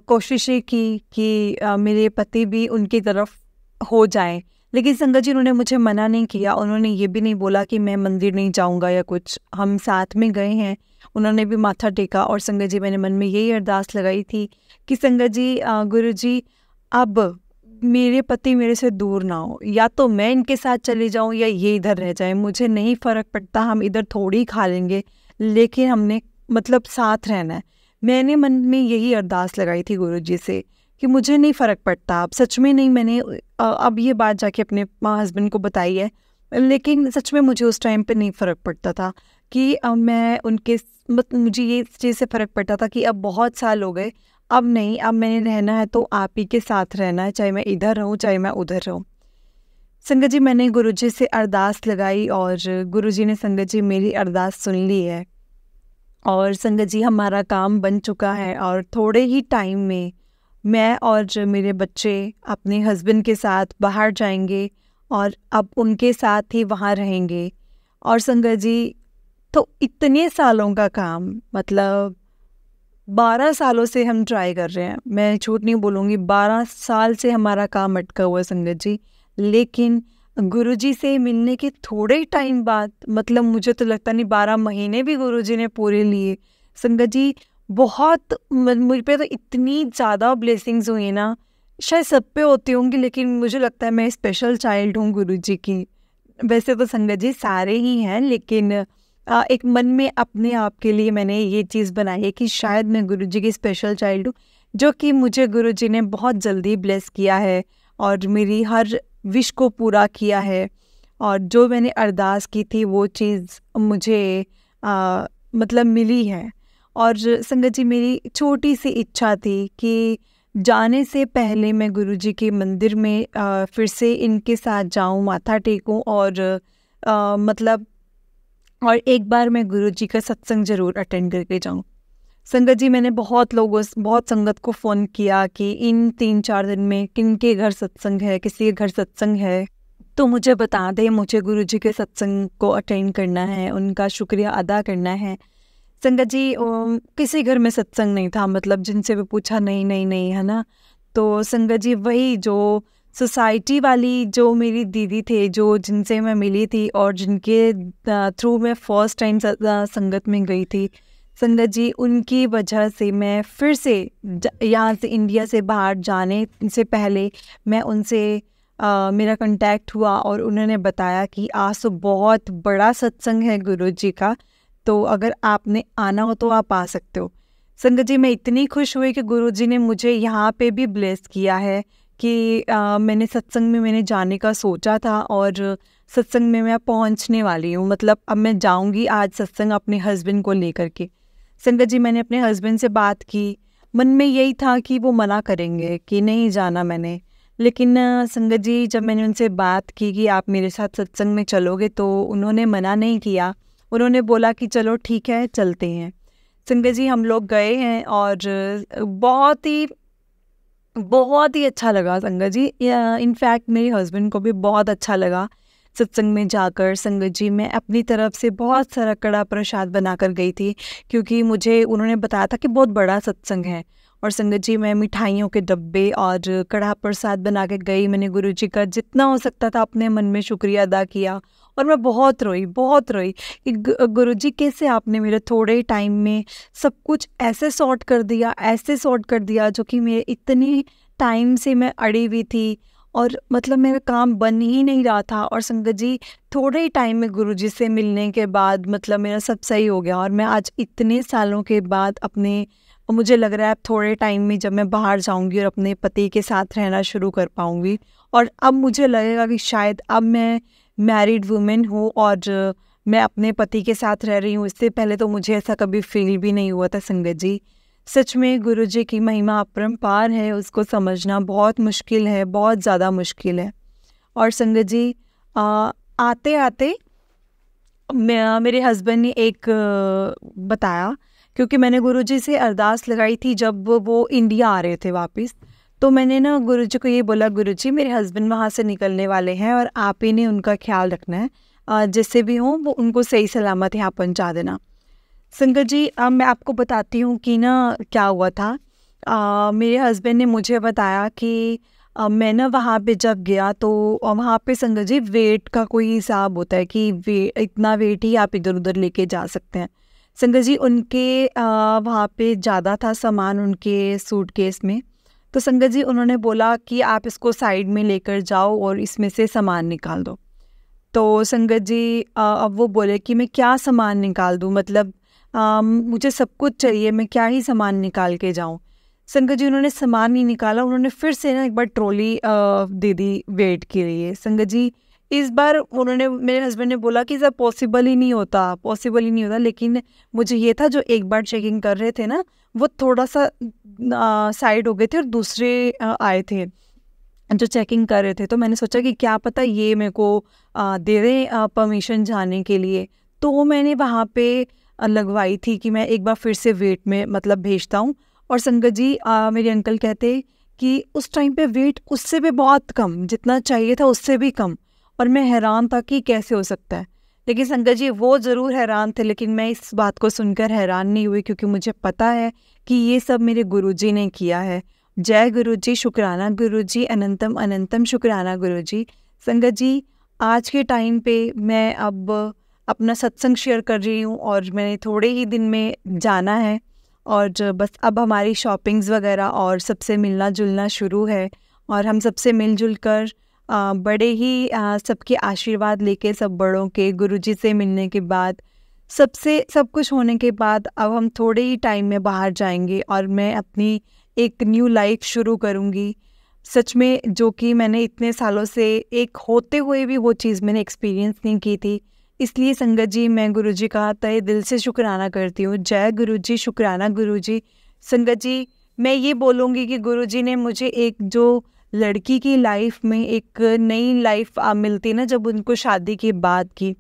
कोशिशें की कि मेरे पति भी उनकी तरफ हो जाएं, लेकिन संगत जी उन्होंने मुझे मना नहीं किया। उन्होंने ये भी नहीं बोला कि मैं मंदिर नहीं जाऊंगा या कुछ, हम साथ में गए हैं, उन्होंने भी माथा टेका। और संगत जी मैंने मन में यही अरदास लगाई थी कि संगत जी गुरु जी अब मेरे पति मेरे से दूर ना हो, या तो मैं इनके साथ चली जाऊं या ये इधर रह जाए, मुझे नहीं फ़र्क पड़ता, हम इधर थोड़ी खा लेंगे, लेकिन हमने मतलब साथ रहना है। मैंने मन में यही अरदास लगाई थी गुरुजी से कि मुझे नहीं फ़र्क पड़ता। अब सच में नहीं, मैंने अब ये बात जाके अपने हस्बैंड को बताई है, लेकिन सच में मुझे उस टाइम पे नहीं फ़र्क पड़ता था कि मैं उनके मुझे ये चीज़ से फ़र्क पड़ता था कि अब बहुत साल हो गए, अब नहीं, अब मैंने रहना है तो आप ही के साथ रहना है, चाहे मैं इधर रहूँ चाहे मैं उधर रहूँ। संगत जी, मैंने गुरुजी से अरदास लगाई और गुरुजी ने संगत जी मेरी अरदास सुन ली है। और संगत जी, हमारा काम बन चुका है और थोड़े ही टाइम में मैं और मेरे बच्चे अपने हस्बैंड के साथ बाहर जाएंगे और अब उनके साथ ही वहाँ रहेंगे। और संगत जी, तो इतने सालों का काम, मतलब 12 सालों से हम ट्राई कर रहे हैं, मैं झूठ नहीं बोलूँगी, 12 साल से हमारा काम अटका हुआ है संगत जी। लेकिन गुरुजी से मिलने के थोड़े टाइम बाद, मतलब मुझे तो लगता नहीं 12 महीने भी गुरुजी ने पूरे लिए। संगत जी, बहुत मुझ पे तो इतनी ज़्यादा ब्लेसिंग्स हुई ना, शायद सब पे होती होंगी, लेकिन मुझे लगता है मैं स्पेशल चाइल्ड हूँ गुरुजी की। वैसे तो संगत जी सारे ही हैं, लेकिन एक मन में अपने आप के लिए मैंने ये चीज़ बनाई है कि शायद मैं गुरुजी की स्पेशल चाइल्ड हूँ, जो कि मुझे गुरुजी ने बहुत जल्दी ब्लेस किया है और मेरी हर विश को पूरा किया है। और जो मैंने अरदास की थी वो चीज़ मुझे मतलब मिली है। और संगत जी, मेरी छोटी सी इच्छा थी कि जाने से पहले मैं गुरुजी के मंदिर में फिर से इनके साथ जाऊं, माथा टेकूं और मतलब और एक बार मैं गुरुजी का सत्संग ज़रूर अटेंड करके जाऊं। संगत जी, मैंने बहुत संगत को फ़ोन किया कि इन 3-4 दिन में किन के घर सत्संग है, किसी के घर सत्संग है तो मुझे बता दें, मुझे गुरुजी के सत्संग को अटेंड करना है, उनका शुक्रिया अदा करना है। संगत जी, किसी घर में सत्संग नहीं था, मतलब जिनसे भी पूछा नहीं नहीं नहीं, है ना। तो संगत जी, वही जो सोसाइटी वाली जो मेरी दीदी थे, जो जिनसे मैं मिली थी और जिनके थ्रू मैं फर्स्ट टाइम संगत में गई थी, संगत जी, उनकी वजह से मैं फिर से यहाँ से इंडिया से बाहर जाने से पहले मैं उनसे मेरा कांटेक्ट हुआ और उन्होंने बताया कि आज तो बहुत बड़ा सत्संग है गुरुजी का, तो अगर आपने आना हो तो आप आ सकते हो। संगत जी, मैं इतनी खुश हुई कि गुरुजी ने मुझे यहाँ पे भी ब्लेस किया है कि मैंने सत्संग में मैंने जाने का सोचा था और सत्संग में मैं पहुँचने वाली हूँ। मतलब अब मैं जाऊँगी आज सत्संग अपने हस्बैंड को लेकर के। संगत जी, मैंने अपने हस्बैंड से बात की, मन में यही था कि वो मना करेंगे कि नहीं जाना मैंने, लेकिन संगत जी, जब मैंने उनसे बात की कि आप मेरे साथ सत्संग में चलोगे, तो उन्होंने मना नहीं किया। उन्होंने बोला कि चलो ठीक है, चलते हैं। संगत जी, हम लोग गए हैं और बहुत ही अच्छा लगा संगत जी। इनफैक्ट मेरे हस्बैंड को भी बहुत अच्छा लगा सत्संग में जाकर। संगत जी, मैं अपनी तरफ से बहुत सारा कड़ा प्रसाद बनाकर गई थी, क्योंकि मुझे उन्होंने बताया था कि बहुत बड़ा सत्संग है। और संगत जी, मैं मिठाइयों के डब्बे और कड़ा प्रसाद बना के गई। मैंने गुरुजी का जितना हो सकता था अपने मन में शुक्रिया अदा किया और मैं बहुत रोई कि गुरुजी, कैसे आपने मेरे थोड़े टाइम में सब कुछ ऐसे सॉर्ट कर दिया जो कि मेरे इतनी टाइम से मैं अड़ी हुई थी और मतलब मेरा काम बन ही नहीं रहा था। और संगत जी, थोड़े ही टाइम में गुरुजी से मिलने के बाद मतलब मेरा सब सही हो गया और मैं आज इतने सालों के बाद मुझे लग रहा है अब थोड़े टाइम में जब मैं बाहर जाऊंगी और अपने पति के साथ रहना शुरू कर पाऊंगी, और अब मुझे लगेगा कि शायद अब मैं मैरिड वुमेन हूँ और मैं अपने पति के साथ रह रही हूँ। इससे पहले तो मुझे ऐसा कभी फील भी नहीं हुआ था। संगत जी, सच में गुरुजी की महिमा अपरंपार है, उसको समझना बहुत मुश्किल है, बहुत ज़्यादा मुश्किल है। और संगत जी, आते आते मेरे हस्बैंड ने एक बताया, क्योंकि मैंने गुरुजी से अरदास लगाई थी जब वो इंडिया आ रहे थे वापस, तो मैंने ना गुरुजी को ये बोला, गुरुजी, मेरे हस्बैंड वहाँ से निकलने वाले हैं और आप ही ने उनका ख्याल रखना है, जैसे भी हो वो उनको सही सलामत यहाँ पहुँचा देना। संगत जी, अब मैं आपको बताती हूँ कि ना क्या हुआ था। मेरे हस्बैंड ने मुझे बताया कि मैं ना वहाँ पे जब गया तो वहाँ पे संगत जी वेट का कोई हिसाब होता है कि इतना वेट ही आप इधर उधर लेके जा सकते हैं। संगत जी, उनके वहाँ पे ज़्यादा था सामान उनके सूटकेस में, तो संगत जी उन्होंने बोला कि आप इसको साइड में लेकर जाओ और इसमें से सामान निकाल दो। तो संगत जी अब वो बोले कि मैं क्या सामान निकाल दूँ, मतलब मुझे सब कुछ चाहिए, मैं क्या ही सामान निकाल के जाऊँ। संगत जी उन्होंने सामान नहीं निकाला, उन्होंने फिर से ना एक बार ट्रॉली दे दी वेट के लिए। संगत जी इस बार उन्होंने, मेरे हस्बैंड ने बोला कि सर पॉसिबल ही नहीं होता, लेकिन मुझे ये था जो एक बार चेकिंग कर रहे थे ना वो थोड़ा सा साइड हो गए थे और दूसरे आए थे जो चेकिंग कर रहे थे। तो मैंने सोचा कि क्या पता ये मेरे को दे दें परमिशन जाने के लिए। तो मैंने वहाँ पे लगवाई थी कि मैं एक बार फिर से वेट में मतलब भेजता हूँ। और संगत जी मेरे अंकल कहते कि उस टाइम पे वेट उससे भी बहुत कम, जितना चाहिए था उससे भी कम। और मैं हैरान था कि कैसे हो सकता है। लेकिन संगत जी वो ज़रूर हैरान थे, लेकिन मैं इस बात को सुनकर हैरान नहीं हुई, क्योंकि मुझे पता है कि ये सब मेरे गुरुजी ने किया है। जय गुरुजी, शुक्राना गुरुजी, अनंतम अनंतम शुक्राना गुरुजी। संगत जी आज के टाइम पे मैं अब अपना सत्संग शेयर कर रही हूँ और मैंने थोड़े ही दिन में जाना है, और बस अब हमारी शॉपिंग्स वगैरह और सबसे मिलना जुलना शुरू है। और हम सबसे मिलजुल कर बड़े ही सबके आशीर्वाद लेके, सब बड़ों के, गुरुजी से मिलने के बाद, सबसे सब कुछ होने के बाद अब हम थोड़े ही टाइम में बाहर जाएंगे और मैं अपनी एक न्यू लाइफ शुरू करूँगी। सच में जो कि मैंने इतने सालों से एक होते हुए भी वो चीज़ मैंने एक्सपीरियंस नहीं की थी। इसलिए संगत जी मैं गुरुजी का तहे दिल से शुक्राना करती हूँ। जय गुरुजी, शुक्राना गुरुजी। संगत जी मैं ये बोलूँगी कि गुरुजी ने मुझे एक जो लड़की की लाइफ में एक नई लाइफ मिलती ना जब उनको शादी के बाद की,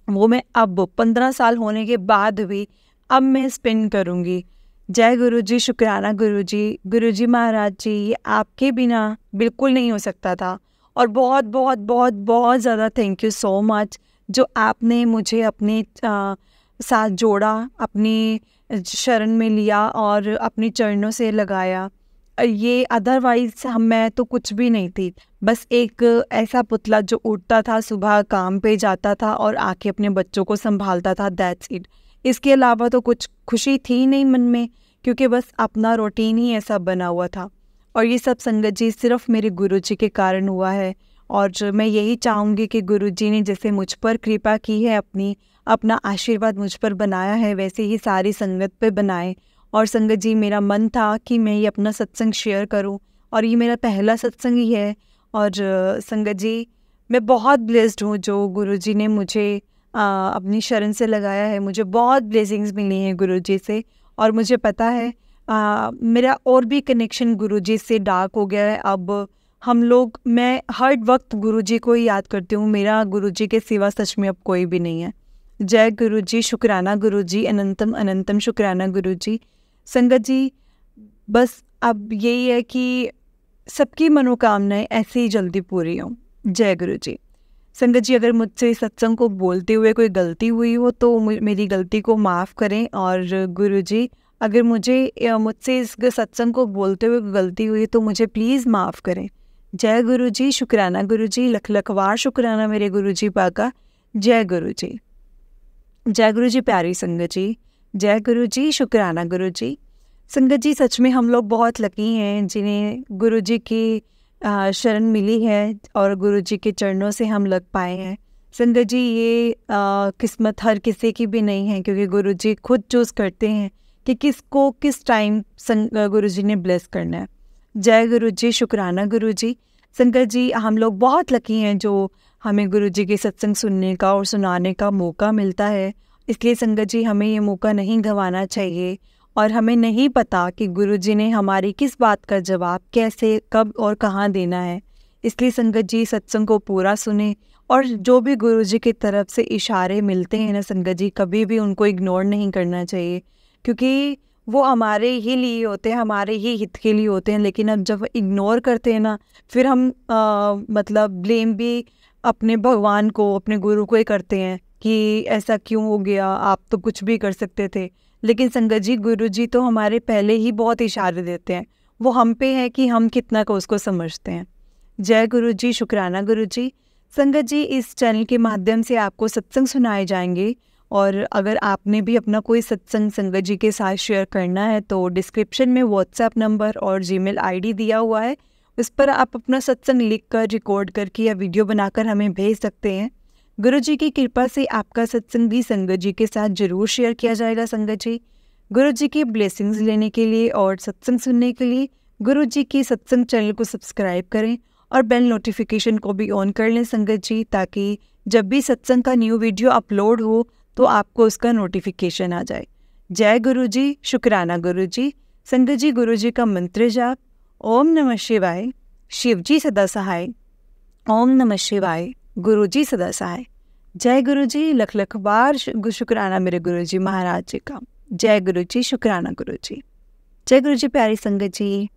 वो मैं अब 15 साल होने के बाद भी अब मैं स्पेंड करूँगी। जय गुरुजी, शुक्राना गुरुजी। गुरुजी महाराज जी ये आपके बिना बिल्कुल नहीं हो सकता था, और बहुत बहुत बहुत बहुत ज़्यादा थैंक यू सो मच जो आपने मुझे अपने साथ जोड़ा, अपनी शरण में लिया और अपने चरणों से लगाया। ये अदरवाइज मैं तो कुछ भी नहीं थी, बस एक ऐसा पुतला जो उठता था, सुबह काम पे जाता था और आके अपने बच्चों को संभालता था, दैट्स इट। इसके अलावा तो कुछ खुशी थी नहीं मन में, क्योंकि बस अपना रूटीन ही ऐसा बना हुआ था। और ये सब संगत जी सिर्फ मेरे गुरुजी के कारण हुआ है। और मैं यही चाहूँगी कि गुरुजी ने जैसे मुझ पर कृपा की है, अपना आशीर्वाद मुझ पर बनाया है, वैसे ही सारी संगत पे बनाए। और संगत जी मेरा मन था कि मैं ये अपना सत्संग शेयर करूं, और ये मेरा पहला सत्संग ही है। और संगत जी मैं बहुत ब्लेस्ड हूँ जो गुरुजी ने मुझे अपनी शरण से लगाया है। मुझे बहुत ब्लेसिंग्स मिली हैं गुरुजी से, और मुझे पता है मेरा और भी कनेक्शन गुरुजी से डार्क हो गया है। अब हम लोग, मैं हर वक्त गुरुजी को ही याद करती हूँ, मेरा गुरुजी के सिवा सच में अब कोई भी नहीं है। जय गुरुजी, शुक्राना गुरुजी, अनंतम अनंतम शुक्राना गुरुजी। संगत जी बस अब यही है कि सबकी मनोकामनाएं ऐसे ही जल्दी पूरी हों। जय गुरुजी। संगत जी अगर मुझसे सत्संग को बोलते हुए कोई गलती हुई हो तो मेरी गलती को माफ़ करें, और गुरुजी अगर मुझसे इस सत्संग को बोलते हुए गलती हुई तो मुझे प्लीज़ माफ़ करें। जय गुरुजी, शुक्राना गुरुजी, लख लखवार शुक्राना मेरे गुरुजी पाका। जय गुरुजी। जय गुरुजी प्यारी संगत जी। जय गुरुजी, शुक्राना गुरुजी। संगत जी सच में हम लोग बहुत लकी हैं जिन्हें गुरुजी की शरण मिली है और गुरुजी के चरणों से हम लग पाए हैं। संगत जी ये किस्मत हर किसी की भी नहीं है, क्योंकि गुरुजी खुद चूज़ करते हैं कि किसको किस टाइम गुरुजी ने ब्लेस करना है। जय गुरुजी, शुक्राना गुरुजी। संगत जी हम लोग बहुत लकी हैं जो हमें गुरुजी के सत्संग सुनने का और सुनाने का मौका मिलता है। इसलिए संगत जी हमें ये मौका नहीं गंवाना चाहिए, और हमें नहीं पता कि गुरुजी ने हमारी किस बात का जवाब कैसे, कब और कहाँ देना है। इसलिए संगत जी सत्संग को पूरा सुने, और जो भी गुरुजी की तरफ से इशारे मिलते हैं ना संगत जी, कभी भी उनको इग्नोर नहीं करना चाहिए, क्योंकि वो हमारे ही लिए होते हैं, हमारे ही हित के लिए होते हैं। लेकिन अब जब इग्नोर करते हैं ना, फिर हम मतलब ब्लेम भी अपने भगवान को, अपने गुरु को ही करते हैं कि ऐसा क्यों हो गया, आप तो कुछ भी कर सकते थे। लेकिन संगत जी गुरुजी तो हमारे पहले ही बहुत इशारे देते हैं, वो हम पे है कि हम कितना को उसको समझते हैं। जय गुरुजी, शुक्राना गुरुजी। संगत जी इस चैनल के माध्यम से आपको सत्संग सुनाए जाएंगे, और अगर आपने भी अपना कोई सत्संग संगत जी के साथ शेयर करना है तो डिस्क्रिप्शन में व्हाट्सएप नंबर और जीमेल आईडी दिया हुआ है, उस पर आप अपना सत्संग लिखकर, रिकॉर्ड करके या वीडियो बनाकर हमें भेज सकते हैं। गुरु जी की कृपा से आपका सत्संग भी संगत जी के साथ जरूर शेयर किया जाएगा। संगत जी, गुरु जी की ब्लेसिंग्स लेने के लिए और सत्संग सुनने के लिए गुरु जी की सत्संग चैनल को सब्सक्राइब करें और बेल नोटिफिकेशन को भी ऑन कर लें संगत जी, ताकि जब भी सत्संग का न्यू वीडियो अपलोड हो तो आपको उसका नोटिफिकेशन आ जाए। जय गुरु जी, शुक्राना गुरु जी। संगत जी, गुरु जी का मंत्र जाप, ओम नमः शिवाय, शिव जी सदा सहाय। ओम नमः शिवाय, गुरु जी सदा सहाय। जय गुरु जी, लख लख बार शुक्राना मेरे गुरु जी महाराज जी का। जय गुरु जी, शुक्राना गुरु जी। जय गुरु जी प्यारी संगत जी।